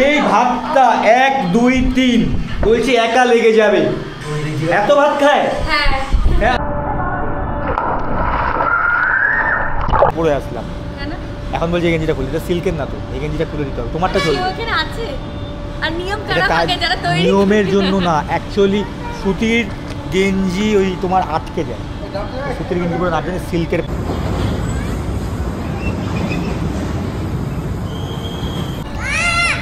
এই ভাতটা 1 2 3 বলছি একা লেগে যাবে। এত ভাত খায়? হ্যাঁ হ্যাঁ। পরে আসলাম এখন বলছি এই গেঞ্জিটা খুলে, এটা সিল্কের না তো, এই গেঞ্জিটা খুলে দিতে হবে, তোমারটা চলবে। ওখানে আছে আর নিয়ম কারা থাকে যারা তৈরি, নিয়মের জন্য না, অ্যাকচুয়ালি সুতির গেঞ্জি ওই তোমার আটকে যায়, সুতির গেঞ্জি পরে না, সিল্কের।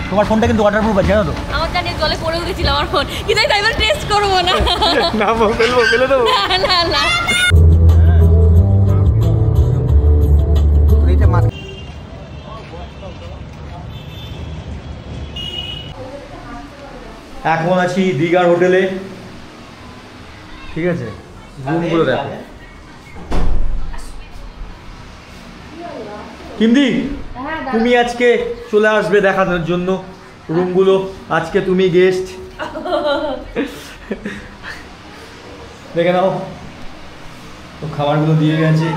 তোমার ফোনটা কিন্তু ওয়াটারপ্রুফ আছে জানো তো? আমার জানি জলে পড়ে উঠেছিল আমার ফোন, কিন্তু আমি এবার টেস্ট করব না। না ফেলবো, ফেলে দেবো। না না না, এখন আছি দীঘার হোটেলে, ঠিক আছে? রুমগুলো দেখো। কিমদি তুমি আজকে চলে আসবে দেখানোর জন্য রুমগুলো, আজকে তুমি গেস্ট। দেখে নাও তো, খাবারগুলো দিয়ে গেছে,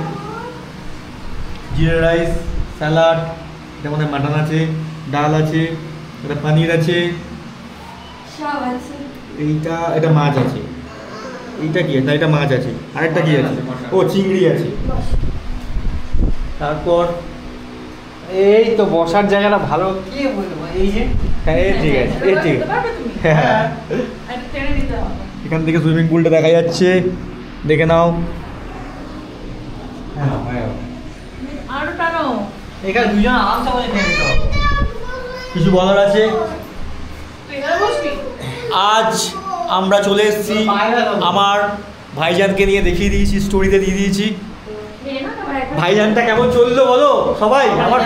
জিরা রাইস, স্যালাড, এটা মনে হয় মাটন আছে, ডাল আছে, এটা পনির আছে, এইটা এটা মাছ আছে, এইটা কি আছে? এটা মাছ আছে, আরেকটা কি আছে? ও চিংড়ি আছে। তারপর এই তো বসার জায়গাটা ভালো, কি বলবো, এই যে হ্যাঁ ঠিক আছে, এই ঠিক হ্যাঁ, এখান থেকে সুইমিং পুলটা দেখা যাচ্ছে, দেখে নাও। এখানে দুজন আরামসে বসে খেয়ে নিতে হবে। কিছু বলার আছে? আজ আমরা চলে এসেছি, আমার ভাইজানকে নিয়ে দেখিয়ে দিয়েছি, স্টোরিতে দিয়ে দিয়েছি। ভাইজানটা কেমন চললো বলো সবাই, আমার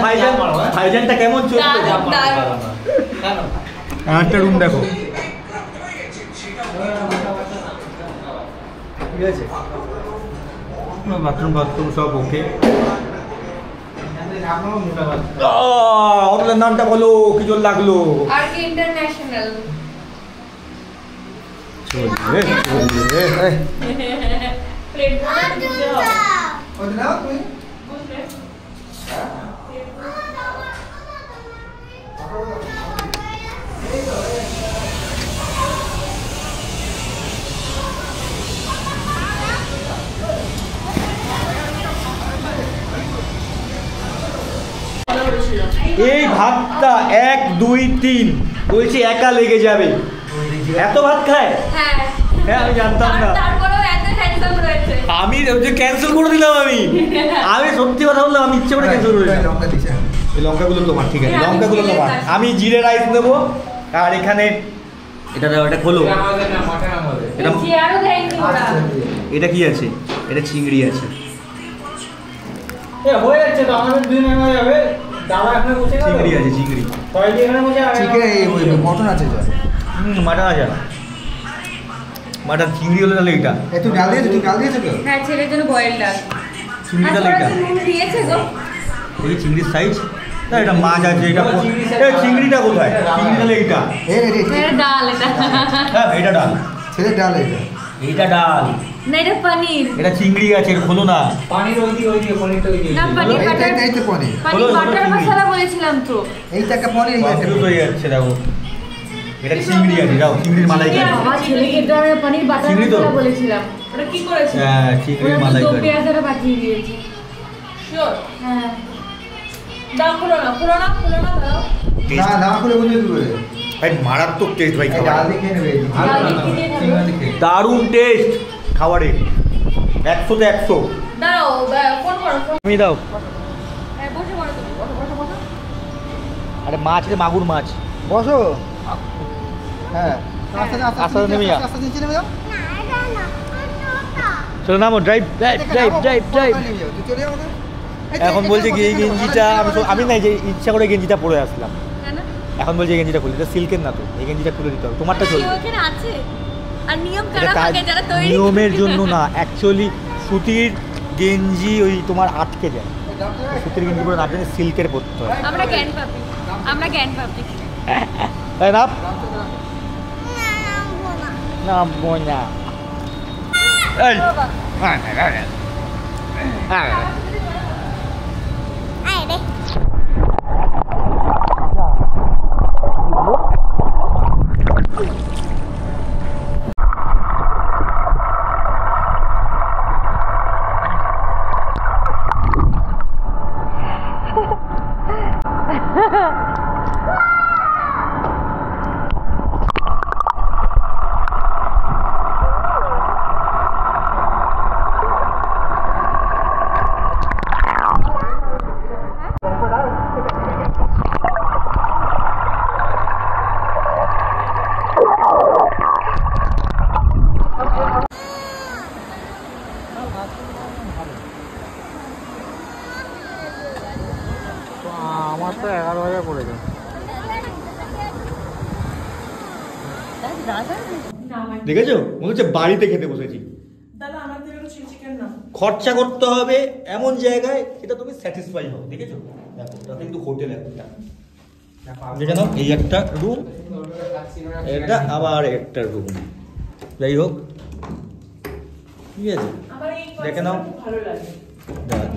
ভাইজানটা কেমন চললো? একটা রুম দেখো, ঠিক আছে, বাথরুম সব ওকে। হোটেলের নামটা বলো, কি জোর লাগলো? ইন্টারন্যাশনাল। এই ভাতটা 1 2 3 বলছি একা লেগে যাবে। এত ভাত খায়? হ্যাঁ হ্যাঁ, আমি জানতাম না। আমি ক্যান্সেল করে দিলাম, আমি সত্যি কথা বললাম, আমি ইচ্ছে করে ক্যান্সেল করে দিলাম। এই লঙ্কাগুলো তোমার, ঠিক আছে, লঙ্কাগুলো তোমার। আমি জিরে রাইস নেবো, আর এখানে এটা দাও, এটা খোলো। এটা কি আছে? এটা চিংড়ি আছে। হয়ে যাচ্ছে তো, আমাদের 2 মিনিট হয়ে যাবে। চিংড়ি আছে, চিংড়ি, মটন আছে, মাটন আছে, মাটন চিংড়ি হলো তাহলে এটা। তুই ডাল দিয়েছিস? তুই ডাল দিয়েছিস? হ্যাঁ, ছেলের জন্য বয়েল ডাল। চিংড়ি ডাল এটা দিয়েছে গো, এই চিংড়ির সাইজ না, এটা মাছ আছে, এটা চিংড়িটা কোথায়? চিংড়ি ডাল এইটা, এটা ডাল, এটা হ্যাঁ এটা ডাল, ছেলের ডাল, এইটা ডাল না, এটা পনির, এটা চিংড়ি আছে, এটা খোলো না। পনির ওই দিকে পনিরটা ওই দিকে না, পনির বাটার, এই তো পনির বাটার মশলা বলেছিলাম তো, এইটা একটা পনির, এইটা হয়ে যাচ্ছে। দেখো এটা চিংড়ি আছে, দাও চিংড়ির মালাইকারি। বাবা ছেলেকে এটা পনির বাটার মশলা বলেছিলাম, ওটা কি করেছে? হ্যাঁ চিংড়ির মালাইকারি, দো পেঁয়াজটা পাঠিয়ে দিয়েছি। শিওর? হ্যাঁ দাও, খোলো না দাও, না খুলে বলে দিবে ভাই, মারাত্মক টেস্ট ভাই, খাবার দারুণ টেস্ট খাবারে, 100তে 100। দাও ফোন করো, তুমি দাও। হ্যাঁ বসে পড়ো, বসো। আরে মাছ রে, মাগুর মাছ, বসো। হ্যাঁ আস্তে নেমে যাও, চলো নামো, ড্রাইভ। এখন বলছে কি এই গেঞ্জিটা, আমি না যে ইচ্ছা করে গেঞ্জিটা পরে আসলাম, এখন বলছে এই গেঞ্জিটা খুলে, এটা সিল্কের না তো, এই গেঞ্জিটা খুলে দিতে হবে, তোমারটা চলবে। ওখানে আছে আর নিয়ম কারা থাকে যারা তৈরি, নিয়মের জন্য না, অ্যাকচুয়ালি সুতির গেঞ্জি ওই তোমার আটকে যায়, সুতির গেঞ্জি পরে না, সিল্কের পরতে হয়। আমরা জ্ঞান পাবি তাই না? না বোনা এই দেখেছো মনে হচ্ছে বাড়িতে খেতে বসেছি। খরচা করতে হবে এমন জায়গায় এটা তুমি স্যাটিসফাই হও। দেখেছো দেখো এটা কিন্তু হোটেল একটা, দেখে নাও এই একটা রুম, এটা আবার একটা রুম। যাই হোক ঠিক আছে, দেখে নাও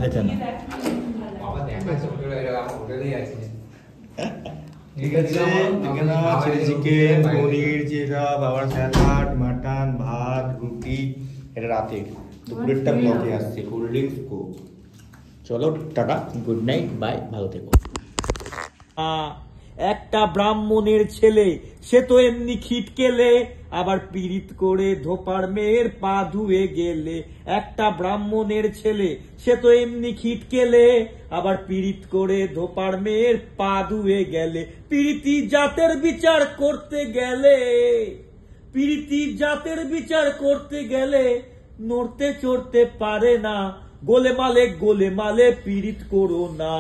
দেখে নাও ঠিক আছে। দেখে নাও চিলি চিকেন, পনির, যেটা বাবার স্যালাড, মাটন, ভাত, রুটি। এটা রাতের, দুপুরেরটা ব্লকে আসছে, কোল্ড ড্রিঙ্কস, কোক। চলো টাটা, গুড নাইট, বাই, ভালো থেকো। একটা ব্রাহ্মণের ছেলে সে তো এমনি খিটকেলে, আবার পীড়িত করে ধোপার মেয়ের পা ধুয়ে গেলে। একটা ব্রাহ্মণের ছেলে সে তো এমনি খিটকেলে, আবার পীড়িত করে ধোপার মেয়ের পা ধুয়ে গেলে। পীড়িতি জাতের বিচার করতে গেলে, পীড়িতি জাতের বিচার করতে গেলে নড়তে চড়তে পারে না। গোলে মালে পীড়িত করো না,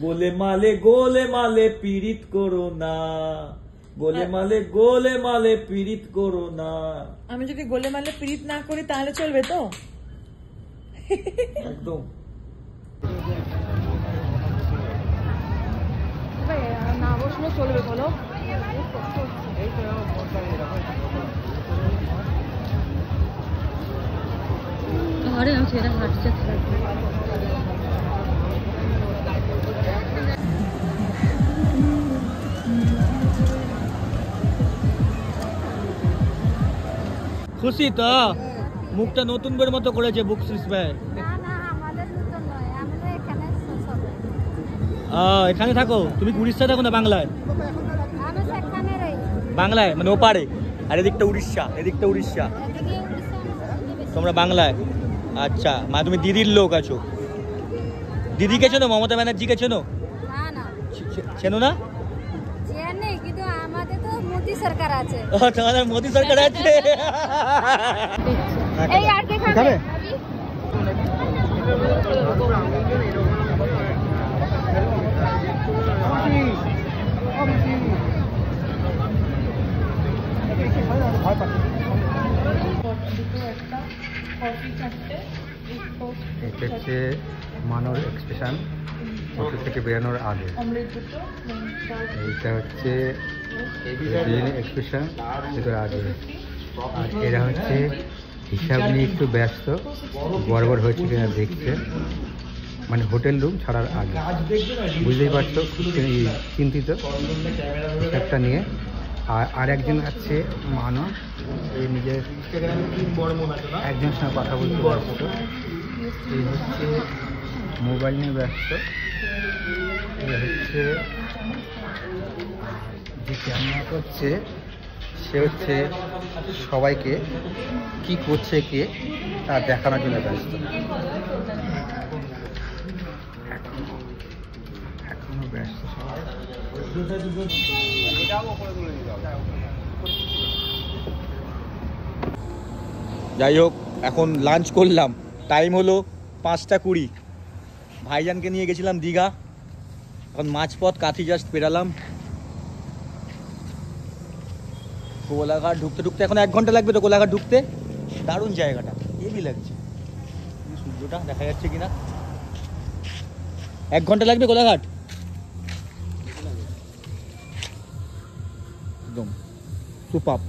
গোলে মালে পীড়িত করো না, গোলে মালে পীড়িত করো না। আমি যদি গোলে মালে পীড়িত না করি তাহলে চলবে তো? একদম না বসলে চলবে বলো? ঘরে আছে এরা হাঁটছে। খুশি তো? মুখটা নতুন বের মতো করেছে বুকশিস ভাই। এখানে থাকো তুমি? উড়িষ্যা থাকো না বাংলায়? বাংলায় মানে ওপারে, আর এদিকটা উড়িষ্যা, এদিকটা উড়িষ্যা, তোমরা বাংলায়। আচ্ছা মানে তুমি দিদির লোক আছো। দিদিকে চেনো? মমতা ব্যানার্জিকে চেনো? চেনো না? মোদি সরকার আছে। তোমাদের মোদি সরকার আছে। এই আর কে খাবে? এটা হচ্ছে মানর এক্সপ্রেশন অফিস থেকে বেরোনোর আগে। এইটা হচ্ছে এক্সপ্রেশন এটার আগে। আর এরা হচ্ছে হিসাব নিয়ে একটু ব্যস্ত, গড়বড় হয়েছে কিনা দেখছে, মানে হোটেল রুম ছাড়ার আগে। বুঝতেই পারছো খুব চিন্তিত হিসাবটা নিয়ে। আর একজন আছে মানব, এই নিজের একজনের সঙ্গে কথা বলতে ব্যস্ত, এই হচ্ছে মোবাইল নিয়ে ব্যস্ত, এই হচ্ছে যে ক্যামেরা করছে সে হচ্ছে সবাইকে কি করছে কে তা দেখানোর জন্য ব্যস্ত। এখনো ব্যস্ত সবাই। যাই হোক এখন লাঞ্চ করলাম, টাইম হলো 5:20। ভাইজানকে নিয়ে গেছিলাম দীঘা, এখন মাঝপথ কাঁথি জাস্ট পেরালাম। কোলাঘাট ঢুকতে ঢুকতে এখন 1 ঘন্টা লাগবে তো কোলাঘাট ঢুকতে। দারুণ জায়গাটা, হেভি লাগছে। সূর্যটা দেখা যাচ্ছে কিনা? 1 ঘন্টা লাগবে কোলাঘাট একদম সুপার।